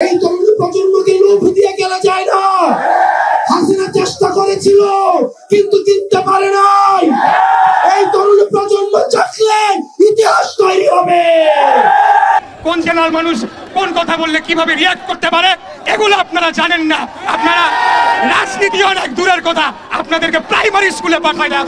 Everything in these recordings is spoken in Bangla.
এই তরুণ প্রজন্মকে লোভ দিয়ে গেলা যায় না। হাসিনা চেষ্টা করেছিল কিন্তু কিনতে পারে নাই। এই তরুণ প্রজন্ম চাকলে ইতিহাস তৈরি হবে। কোন জেলার মানুষ কোন কথা বললে কিভাবে রিয়াক্ট করতে পারে এগুলো আপনারা জানেন না। আপনারা রাজনীতি অনেক দূরের কথা, আপনাদেরকে প্রাইমারি স্কুলে পাঠায় না।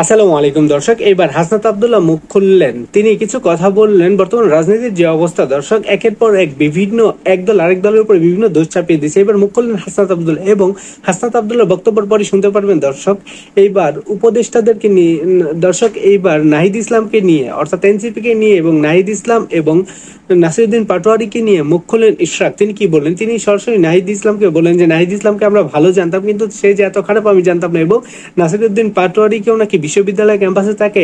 আসসালামু আলাইকুম দর্শক, এবার হাসনাত আব্দুল্লাহ মুখ খুললেন, তিনি কিছু কথা বললেন। বর্তমান রাজনীতির যে অবস্থা দর্শক, একের পর এক বিভিন্ন একদল আরেক দলের উপর বিভিন্ন দোষ চাপিয়ে দিচ্ছে। এবার মুখ খুললেন হাসনাত আব্দুল্লাহ, এবং হাসনাত আব্দুল্লাহ বক্তব্যের পরই শুনতে পারবেন দর্শক, এইবার উপদেষ্টাদেরকে নিয়ে দর্শক, এইবার নাহিদ ইসলামকে নিয়ে অর্থাৎ এনসিপিকে নিয়ে এবং নাহিদ ইসলাম এবং নাসিরউদ্দিন পাটোয়ারিকে নিয়ে মুখ খুললেন ইশরাক। তিনি কি বললেন? তিনি সরাসরি নাহিদ ইসলামকে বলেন যে নাহিদ ইসলামকে আমরা ভালো জানতাম, কিন্তু সে যে এত খারাপ আমি জানতাম না। এবং নাসিরউদ্দিন পাটোয়ারিকেও নাকি বিশ্ববিদ্যালয় ক্যাম্পাসে তাকে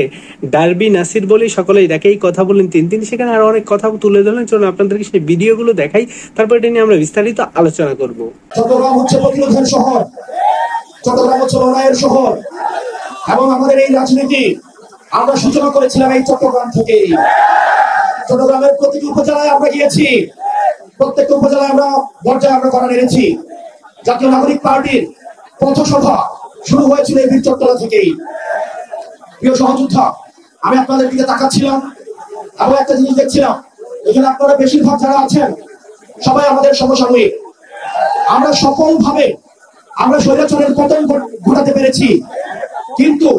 ডার্বি নাসির বলেই সকলেই দেখে, এই কথা বলেন তিনি সেখানে আরো অনেক কথা তুলে ধরলেন। চলুন আপনাদেরকে সেই ভিডিওগুলো দেখাই, তারপর এটা নিয়ে আমরা বিস্তারিত আলোচনা করব। চট্টগ্রাম হচ্ছে প্রতিরোধের শহর, চট্টগ্রাম হচ্ছে লড়াইয়ের শহর, এবং আমাদের এই রাজনীতি আমরা সূচনা করেছিলাম এই চট্টগ্রাম থেকে। চট্টগ্রামের প্রতিটি উপজেলায় আমরা গিয়েছি, প্রত্যেকটা উপজেলায় আমরা পর্যায়ে আমরা করা নেড়েছি। জাতীয় নাগরিক পার্টির পথসভা শুরু হয়েছিল এই বীরচট্টলা থেকেই। প্রিয় সহযোদ্ধা, আমি আপনাদের দিকে তাকাচ্ছিলাম এবং একটা জিনিস দেখছিলাম, এখানে আপনারা বেশিরভাগ যারা আছেন সবাই আমাদের সমসাময়িক। আমরা সফলভাবে আমরা স্বৈরাচারের পতন ঘটাতে পেরেছি, কিন্তু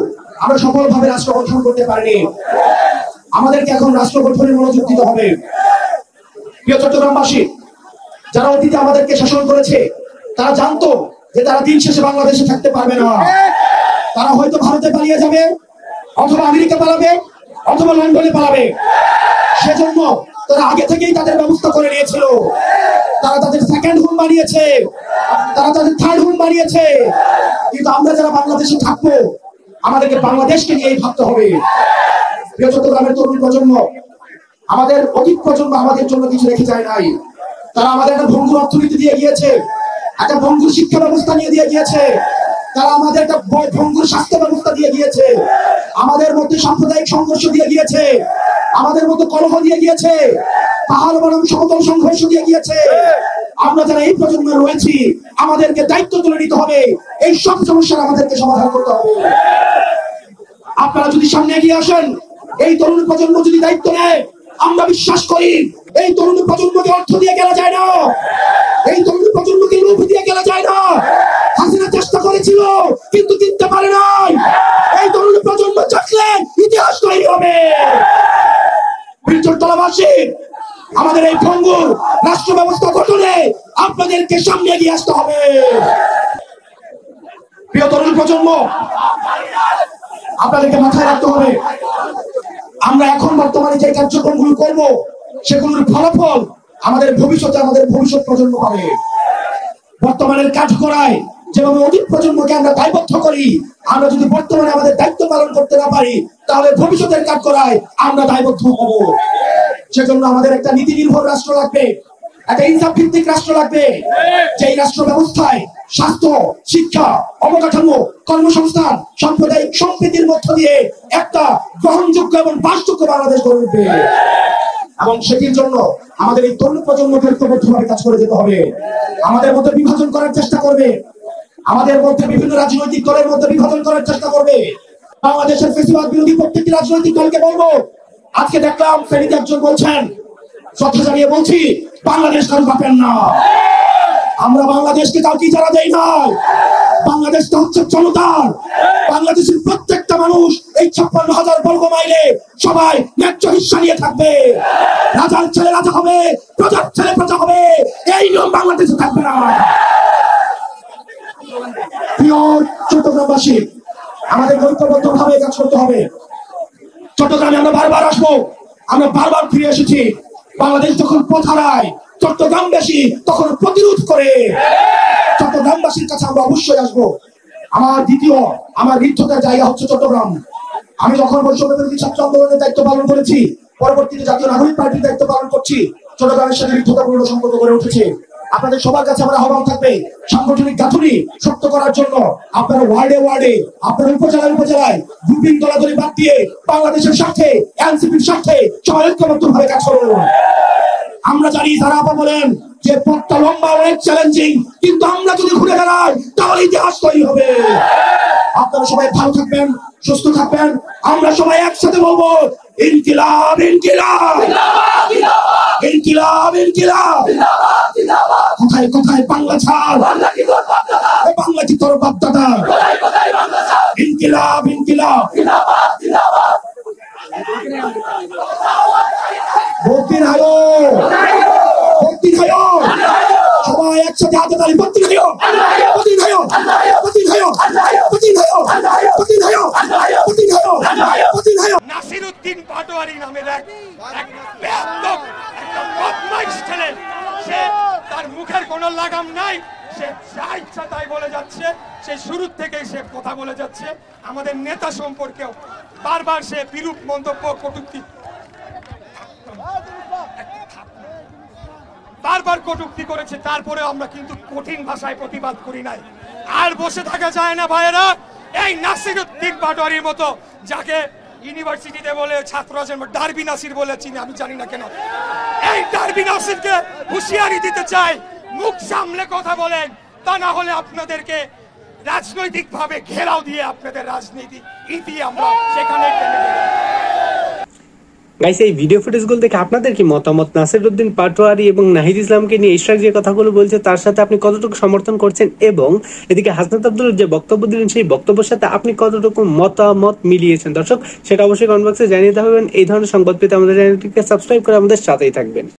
আমরা সফলভাবে রাষ্ট্র গঠন করতে পারিনি। আমাদেরকে এখন রাষ্ট্র গঠনের মনোযোগ দিতে হবে। প্রিয় চট্টগ্রামবাসী, যারা অতীতে আমাদেরকে শাসন করেছে তারা জানতো যে তারা দিন শেষে বাংলাদেশে থাকতে পারবে না। তারা হয়তো ভারতে পালিয়ে যাবে, অথবা আমেরিকা পালাবে, অথবা লন্ডনে পালাবে। সেজন্য তারা আগে থেকেই তাদের ব্যবস্থা করে নিয়েছিল। তারা তাদের সেকেন্ড হোম বানিয়েছে, তারা তাদের থার্ড হোম বানিয়েছে। কিন্তু আমরা যারা বাংলাদেশে থাকবো, আমাদেরকে বাংলাদেশকে নিয়েই ভাবতে হবে। প্রিয় চট্টগ্রামের তরুণ প্রজন্ম, আমাদের অতীত প্রজন্ম আমাদের জন্য কিছু রেখে যায় নাই। তারা আমাদের একটা ভঙ্গুর অর্থনীতি দিয়ে গিয়েছে, একটা ভঙ্গুর শিক্ষা ব্যবস্থা নিয়ে দিয়ে গিয়েছে, তারা আমাদের একটা ভঙ্গুর স্বাস্থ্য ব্যবস্থা দিয়ে গিয়েছে, আমাদের মধ্যে সাম্প্রদায়িক সংঘর্ষ দিয়ে গিয়েছে, আমাদের মধ্যে কলহ দিয়ে গিয়েছে, পাহাড় বনাম সমতল সংঘর্ষ দিয়ে গিয়েছে। আমরা যারা এই প্রজন্মে রয়েছি, আমাদেরকে দায়িত্ব তুলে নিতে হবে। এই সব সমস্যার আমাদেরকে সমাধান করতে হবে। আপনারা যদি সামনে এগিয়ে আসেন, এই তরুণ প্রজন্ম যদি দায়িত্ব নেয়, আমরা বিশ্বাস করি এই তরুণ প্রজন্মকে অর্থ দিয়ে গেলা যায় না, এই তরুণ প্রজন্মকে লোভ দিয়ে গেলা যায় না। হাসিনা চেষ্টা করেছিল কিন্তু কিনতে পারে নাই। এই তরুণ প্রজন্ম চাকলে ইতিহাস তৈরি হবে। বীরচট্টলাবাসী, আমাদের এই ভঙ্গুর রাষ্ট্র ব্যবস্থা গঠনে আপনাদেরকে সামনে এগিয়ে আসতে হবে। প্রিয় তরুণ প্রজন্ম, আপনাদেরকে মাথায় রাখতে হবে, আমরা এখন বর্তমানে যে কার্যক্রমগুলো করব সেগুলোর ফলাফল আমাদের ভবিষ্যতে আমাদের ভবিষ্যৎ প্রজন্ম পাবে। বর্তমানের কাজ করায় যেভাবে অতীত প্রজন্মকে আমরা দায়বদ্ধ করি, আমরা যদি বর্তমানে আমাদের দায়িত্ব পালন করতে না পারি, তাহলে ভবিষ্যতের কাজ করায় আমরা দায়বদ্ধ হব। সেজন্য আমাদের একটা নীতি নির্ভর রাষ্ট্র লাগবে, একটা ইনসাফ ভিত্তিক রাষ্ট্র লাগবে, যেই রাষ্ট্র ব্যবস্থায় স্বাস্থ্য, শিক্ষা, অবকাঠামো, কর্মসংস্থান, সাম্প্রদায়িক সম্প্রীতির মধ্য দিয়ে একটা গ্রহণযোগ্য এবং বাসযোগ্য বাংলাদেশ গড়ে উঠবে। এবং সেটির জন্য আমাদের এই তরুণ প্রজন্মকে ঐক্যবদ্ধভাবে কাজ করে যেতে হবে। আমাদের মধ্যে বিভাজন করার চেষ্টা করবে, আমাদের মধ্যে বিভিন্ন রাজনৈতিক দলের মধ্যে বিভাজন করার চেষ্টা করবে। বাংলাদেশের ফ্যাসিবাদ বিরোধী প্রত্যেকটি রাজনৈতিক দলকে বলবো, আজকে দেখলাম ফেনীতে একজন বলছেন, শ্রদ্ধা জানিয়ে বলছি, বাংলাদেশ কারো বাপের না। আমরা বাংলাদেশকে কাউকে ইজারা দেই নাই, বাংলাদেশটা হচ্ছে জনতার। বাংলাদেশের প্রত্যেকটা মানুষ এই 56,000 বর্গ মাইলে সবাই ন্যায্য হিস্সা নিয়ে থাকবে। রাজার ছেলে রাজা হবে, প্রজার ছেলে প্রজা হবে, এই নিয়ম বাংলাদেশে থাকবে না। প্রিয় চট্টগ্রামবাসী, আমাদের ঐক্যবদ্ধভাবে কাজ করতে হবে। চট্টগ্রামে আমরা বারবার আসবো, আমরা বারবার ফিরে এসেছি। বাংলাদেশ যখন পথ হারায়, চট্টগ্রামবাসী তখন প্রতিরোধ করে। চট্টগ্রামবাসীর কাছে আমরা অবশ্যই আসবো। আমার তীর্থতার জায়গা হচ্ছে চট্টগ্রাম। আমি যখন বৈষম্য বিরোধী ছাত্র আন্দোলনের দায়িত্ব পালন করেছি, পরবর্তীতে জাতীয় নাগরিক পার্টির দায়িত্ব পালন করছি, চট্টগ্রামের সাথে তীর্থতাপূর্ণ সম্পর্ক গড়ে উঠেছে। আপনাদের সবার কাছে আমার আহ্বান থাকবে, সাংগঠনিক গাঁথুনি শক্ত করার জন্য আপনারা ওয়ার্ডে ওয়ার্ডে, আপনার উপজেলায় উপজেলায় গ্রুপিং দলাদলি বাদ দিয়ে বাংলাদেশের স্বার্থে, এনসিপির স্বার্থে সবাই ঐক্যবদ্ধভাবে কাজ করুন। আমরা জানি যারা আপা বলেন যে পথটা লম্বা, অনেক চ্যালেঞ্জিং, কিন্তু আমরা যদি ঘুরে দাঁড়াই তাহলে ইতিহাস তৈরি হবে। আপনারা সবাই ভালো থাকবেন, সুস্থ থাকবেন। আমরা সবাই একসাথে বলবো ইনকিলাব, ইনকিলাব, ইনকিলাব, ইনকিলাব। কোথায় কোথায় বাংলা ছাড়, বাংলা কি তোর বাপ দাদা? ইনকিলাব, ইনকিলাব। ভর্তি হায়ো, ভর্তি হায়ো, সবাই একসাথে হাতে তালি। ভর্তি হায়ো, ভর্তি হায়ো, ভর্তি হায়ো, ভর্তি হায়ো, ভর্তি হায়ো, ভর্তি হায়ো, ভর্তি হায়ো। নাসিরউদ্দিন পাটোয়ারি নামের এক বেয়াদব, একটা বদমাইশ ছেলে, সে তার মুখের কোনো লাগাম নাই, সে যা ইচ্ছা তাই বলে যাচ্ছে। সে শুরু থেকেই সে কথা বলে যাচ্ছে আমাদের নেতা সম্পর্কেও বারবার সে বিরূপ মন্তব্য, কটূক্তি, বারবার কটূক্তি করেছে। তারপরে আমরা কিন্তু কঠিন ভাষায় প্রতিবাদ করি নাই। আর বসে থাকা যায় না ভাইয়েরা। এই নাসিরউদ্দিন পাটোয়ারির মতো, যাকে ইউনিভার্সিটিতে বলে ছাত্ররা যেন ডারবি নাসির বলে চিনি, আমি জানি না কেন, এই ডারবি নাসিরকে হুঁশিয়ারি দিতে চাই, মুখ সামলে কথা বলেন, তা না হলে আপনাদেরকে রাজনৈতিক ভাবে ঘেরাও দিয়ে আপনাদের রাজনীতি ইতি আমরা সেখানে টেনে দেব। গাইস, এই ভিডিও ফুটেজগুলো দেখে আপনাদের কি মতামত? নাসিরউদ্দিন পাটোয়ারি এবং নাহিদ ইসলামকে নিয়ে ইশরাক যে কথাগুলো বলছে তার সাথে আপনি কতটুকু সমর্থন করছেন, এবং এদিকে হাসনাত আব্দুল্লাহ যে বক্তব্য দিলেন সেই বক্তব্যের সাথে আপনি কতটুকু মতামত মিলিয়েছেন? দর্শক, সেটা অবশ্যই কমেন্ট বক্সে জানিয়ে দিতে হবে। এই ধরনের সংবাদ পেতে আমাদের চ্যানেলটিকে সাবস্ক্রাইব করে আমাদের সাথেই থাকবেন।